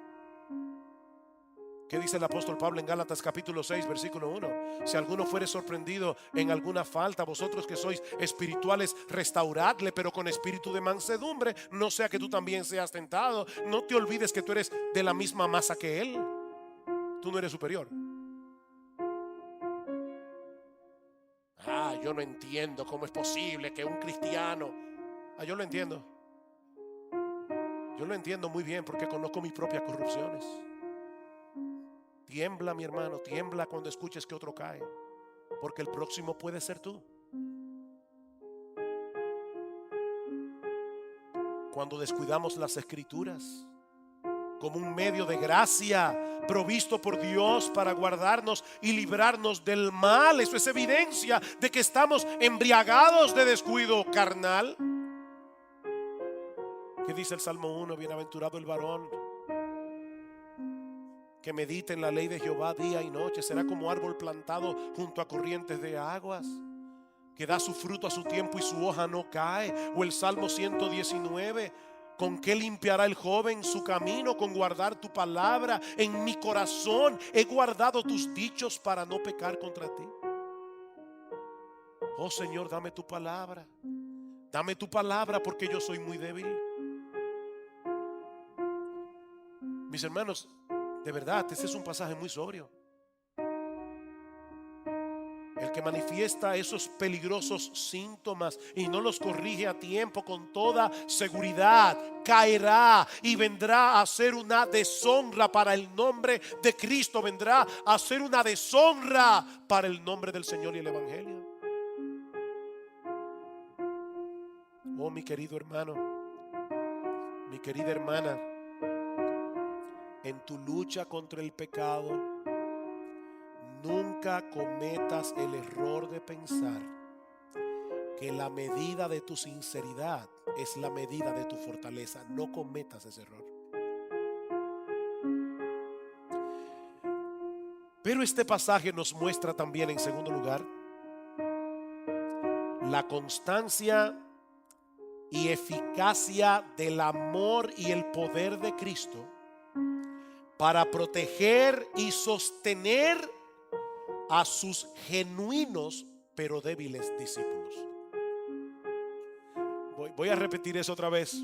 Speaker 1: ¿Qué dice el apóstol Pablo en Gálatas capítulo 6 versículo 1? Si alguno fuere sorprendido en alguna falta, vosotros que sois espirituales, restauradle, pero con espíritu de mansedumbre, no sea que tú también seas tentado. No te olvides que tú eres de la misma masa que él. Tú no eres superior. Yo no entiendo cómo es posible que un cristiano. Yo lo entiendo. Yo lo entiendo muy bien porque conozco mis propias corrupciones. Tiembla, mi hermano, tiembla cuando escuches que otro cae, porque el próximo puede ser tú. Cuando descuidamos las Escrituras, como un medio de gracia provisto por Dios para guardarnos y librarnos del mal. Eso es evidencia de que estamos embriagados de descuido carnal. ¿Qué dice el Salmo 1? Bienaventurado el varón que medita en la ley de Jehová día y noche. Será como árbol plantado junto a corrientes de aguas, que da su fruto a su tiempo y su hoja no cae. O el Salmo 119: ¿con qué limpiará el joven su camino? Con guardar tu palabra. En mi corazón he guardado tus dichos para no pecar contra ti. Oh Señor, dame tu palabra. Dame tu palabra, porque yo soy muy débil. Mis hermanos, de verdad, este es un pasaje muy sobrio. El que manifiesta esos peligrosos síntomas y no los corrige a tiempo, con toda seguridad caerá y vendrá a hacer una deshonra para el nombre de Cristo. Vendrá a hacer una deshonra para el nombre del Señor y el Evangelio. Oh, mi querido hermano, mi querida hermana, en tu lucha contra el pecado, nunca cometas el error de pensar que la medida de tu sinceridad es la medida de tu fortaleza. No cometas ese error. Pero este pasaje nos muestra también, en segundo lugar, la constancia y eficacia del amor y el poder de Cristo para proteger y sostener a sus genuinos pero débiles discípulos. Voy a repetir eso otra vez.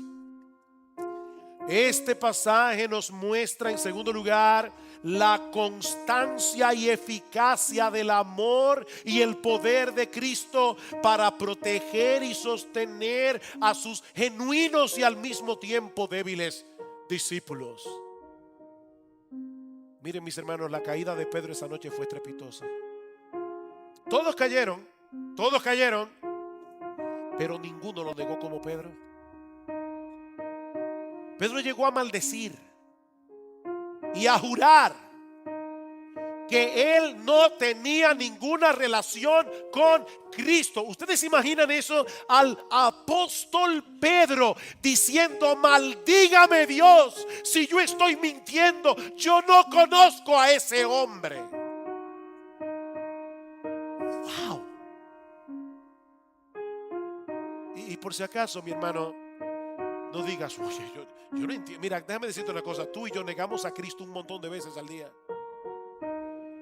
Speaker 1: Este pasaje nos muestra, en segundo lugar, la constancia y eficacia del amor y el poder de Cristo para proteger y sostener a sus genuinos y al mismo tiempo débiles discípulos. Miren, mis hermanos, la caída de Pedro esa noche fue estrepitosa. Todos cayeron, pero ninguno lo negó como Pedro. Pedro llegó a maldecir y a jurar que él no tenía ninguna relación con Cristo. ¿Ustedes se imaginan eso? Al apóstol Pedro diciendo: maldígame Dios si yo estoy mintiendo, yo no conozco a ese hombre. Wow. Y por si acaso, mi hermano, no digas: oye, yo no entiendo. Mira, déjame decirte una cosa. Tú y yo negamos a Cristo un montón de veces al día.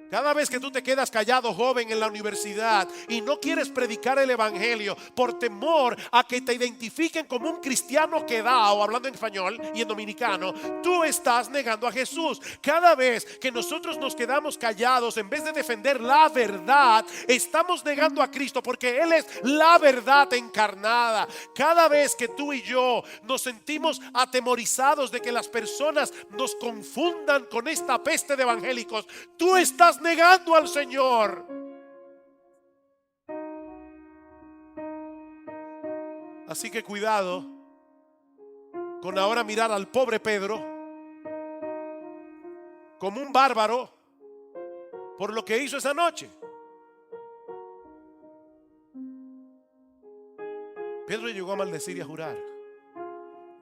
Speaker 1: Cada vez que tú te quedas callado, joven, en la universidad y no quieres predicar el evangelio por temor a que te identifiquen como un cristiano quedado, hablando en español y en dominicano, tú estás negando a Jesús. Cada vez que nosotros nos quedamos callados, en vez de defender la verdad, estamos negando a Cristo, porque Él es la verdad encarnada. Cada vez que tú y yo nos sentimos atemorizados de que las personas nos confundan con esta peste de evangélicos, tú estás negando al Señor. Así que cuidado con ahora mirar al pobre Pedro como un bárbaro por lo que hizo esa noche. Pedro llegó a maldecir y a jurar: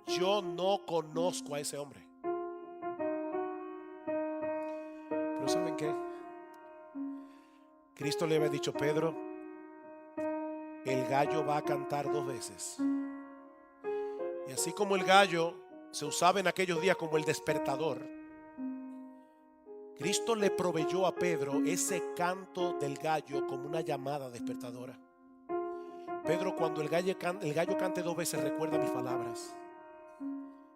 Speaker 1: yo no conozco a ese hombre. Pero ¿saben qué? Cristo le había dicho: Pedro, el gallo va a cantar 2 veces. Y así como el gallo se usaba en aquellos días como el despertador, Cristo le proveyó a Pedro ese canto del gallo como una llamada despertadora. Pedro, cuando el gallo cante 2 veces, recuerda mis palabras.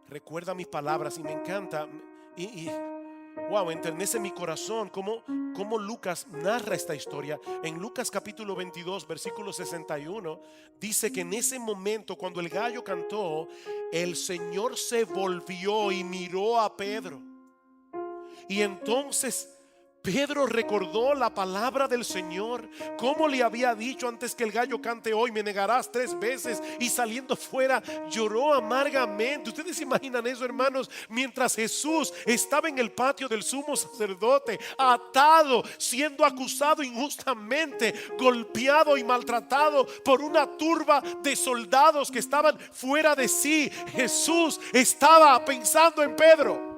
Speaker 1: Recuerda mis palabras. Y me encanta. Wow, enternece mi corazón cómo Lucas narra esta historia. En Lucas capítulo 22, versículo 61, dice que en ese momento, cuando el gallo cantó, el Señor se volvió y miró a Pedro. Y entonces Pedro recordó la palabra del Señor, como le había dicho: antes que el gallo cante hoy me negarás 3 veces. Y saliendo fuera lloró amargamente. Ustedes se imaginan eso, hermanos, mientras Jesús estaba en el patio del sumo sacerdote, atado, siendo acusado injustamente, golpeado y maltratado por una turba de soldados que estaban fuera de sí. Jesús estaba pensando en Pedro.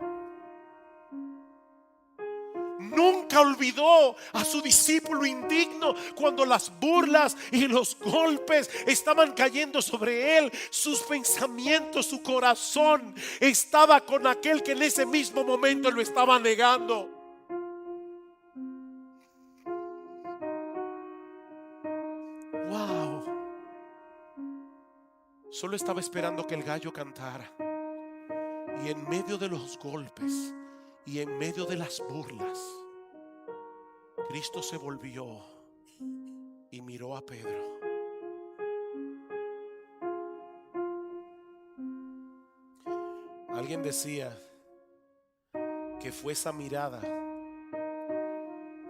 Speaker 1: Nunca olvidó a su discípulo indigno cuando las burlas y los golpes estaban cayendo sobre él. Sus pensamientos, su corazón estaba con aquel que en ese mismo momento lo estaba negando. Wow. Solo estaba esperando que el gallo cantara. Y en medio de los golpes y en medio de las burlas, Cristo se volvió y miró a Pedro. Alguien decía que fue esa mirada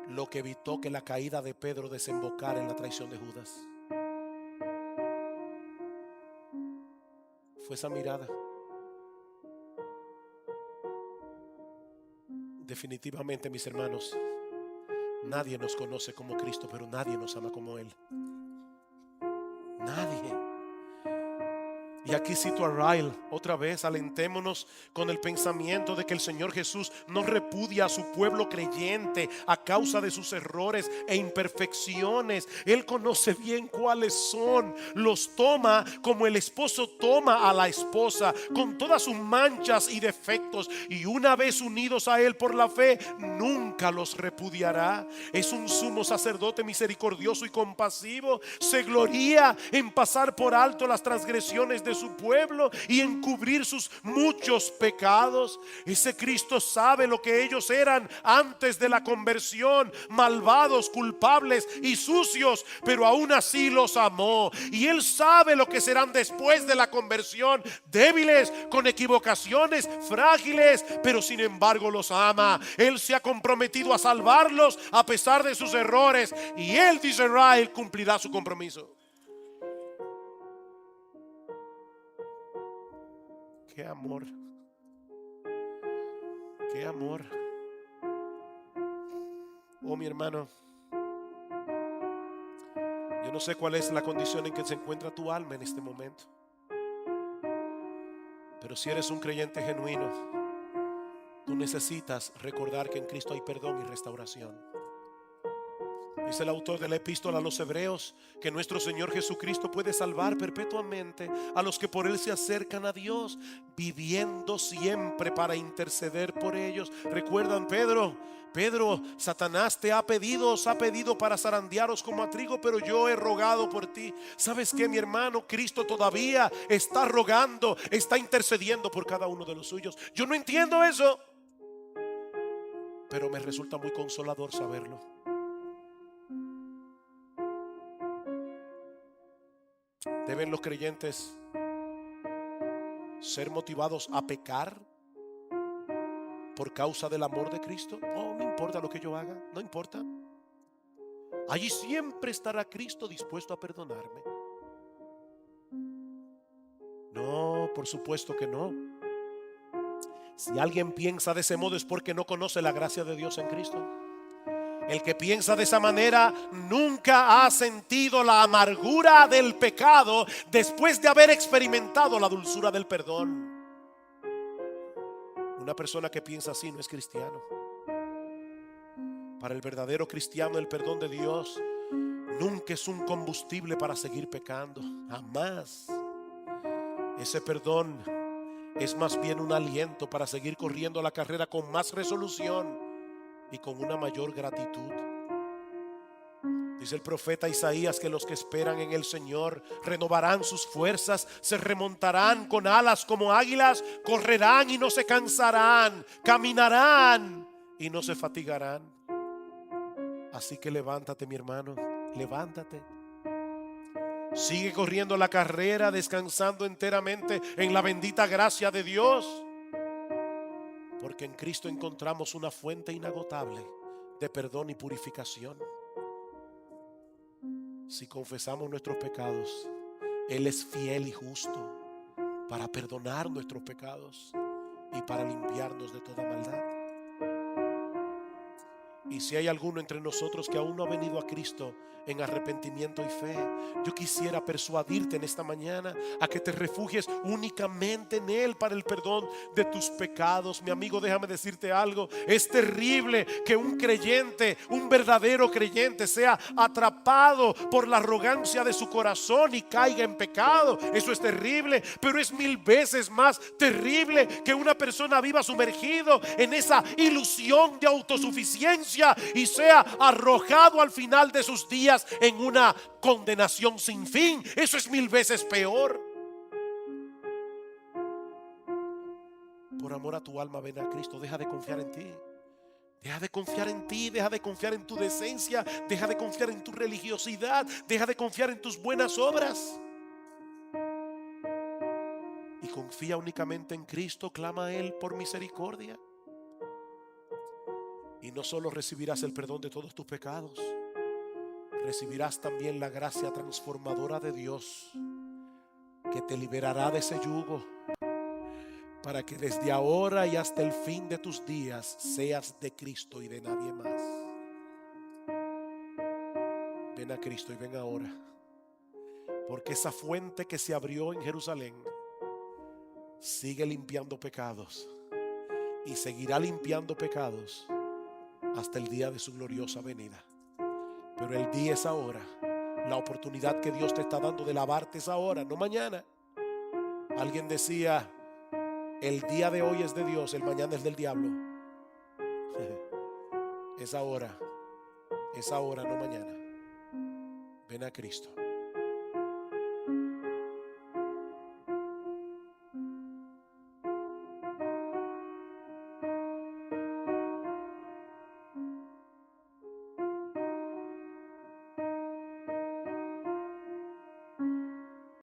Speaker 1: lo que evitó que la caída de Pedro desembocara en la traición de Judas. Fue esa mirada. Definitivamente, mis hermanos, nadie nos conoce como Cristo, pero nadie nos ama como Él. Nadie. Y aquí cito a Ryle otra vez: alentémonos con el pensamiento de que el Señor Jesús no repudia a su pueblo creyente a causa de sus errores e imperfecciones. Él conoce bien cuáles son. Los toma como el esposo toma a la esposa, con todas sus manchas y defectos, y una vez unidos a Él por la fe, nunca los repudiará. Es un sumo sacerdote misericordioso y compasivo. Se gloría en pasar por alto las transgresiones de su pueblo y encubrir sus muchos pecados. Ese Cristo sabe lo que ellos eran antes de la conversión: malvados, culpables y sucios, pero aún así los amó. Y Él sabe lo que serán después de la conversión: débiles, con equivocaciones, frágiles, pero sin embargo los ama. Él se ha comprometido a salvarlos a pesar de sus errores, y Él, dice Israel, cumplirá su compromiso. Qué amor, qué amor. Oh, mi hermano, yo no sé cuál es la condición en que se encuentra tu alma en este momento, pero si eres un creyente genuino, tú necesitas recordar que en Cristo hay perdón y restauración. Dice el autor de la epístola a los Hebreos que nuestro Señor Jesucristo puede salvar perpetuamente a los que por Él se acercan a Dios, viviendo siempre para interceder por ellos. ¿Recuerdan Pedro? Satanás te ha pedido, os ha pedido para zarandearos como a trigo, pero yo he rogado por ti. ¿Sabes qué, mi hermano? Cristo todavía está rogando, está intercediendo por cada uno de los suyos. Yo no entiendo eso, pero me resulta muy consolador saberlo. ¿Deben los creyentes ser motivados a pecar por causa del amor de Cristo? Oh, no importa lo que yo haga, no importa. Allí siempre estará Cristo dispuesto a perdonarme. No, por supuesto que no. Si alguien piensa de ese modo es porque no conoce la gracia de Dios en Cristo. El que piensa de esa manera nunca ha sentido la amargura del pecado después de haber experimentado la dulzura del perdón. Una persona que piensa así no es cristiano. Para el verdadero cristiano, el perdón de Dios nunca es un combustible para seguir pecando. Jamás. Ese perdón es más bien un aliento para seguir corriendo la carrera con más resolución y con una mayor gratitud. Dice el profeta Isaías que los que esperan en el Señor renovarán sus fuerzas, se remontarán con alas como águilas, correrán y no se cansarán, caminarán y no se fatigarán. Así que levántate, mi hermano, levántate. Sigue corriendo la carrera, descansando enteramente en la bendita gracia de Dios. Porque en Cristo encontramos una fuente inagotable de perdón y purificación. Si confesamos nuestros pecados, Él es fiel y justo para perdonar nuestros pecados y para limpiarnos de toda maldad. Y si hay alguno entre nosotros que aún no ha venido a Cristo en arrepentimiento y fe, yo quisiera persuadirte en esta mañana a que te refugies únicamente en Él para el perdón de tus pecados. Mi amigo, déjame decirte algo. Es terrible que un creyente, un verdadero creyente, sea atrapado por la arrogancia de su corazón y caiga en pecado. Eso es terrible, pero es 1000 veces más terrible que una persona viva sumergido en esa ilusión de autosuficiencia y sea arrojado al final de sus días en una condenación sin fin. Eso es 1000 veces peor. Por amor a tu alma, ven a Cristo. Deja de confiar en ti. Deja de confiar en ti, deja de confiar en tu decencia, deja de confiar en tu religiosidad, deja de confiar en tus buenas obras. Y confía únicamente en Cristo, clama a Él por misericordia. Y no solo recibirás el perdón de todos tus pecados, recibirás también la gracia transformadora de Dios, que te liberará de ese yugo, para que desde ahora y hasta el fin de tus días seas de Cristo y de nadie más. Ven a Cristo y ven ahora, porque esa fuente que se abrió en Jerusalén sigue limpiando pecados y seguirá limpiando pecados hasta el día de su gloriosa venida. Pero el día es ahora. La oportunidad que Dios te está dando de lavarte es ahora, no mañana. Alguien decía: el día de hoy es de Dios, el mañana es del diablo. Es ahora, no mañana. Ven a Cristo.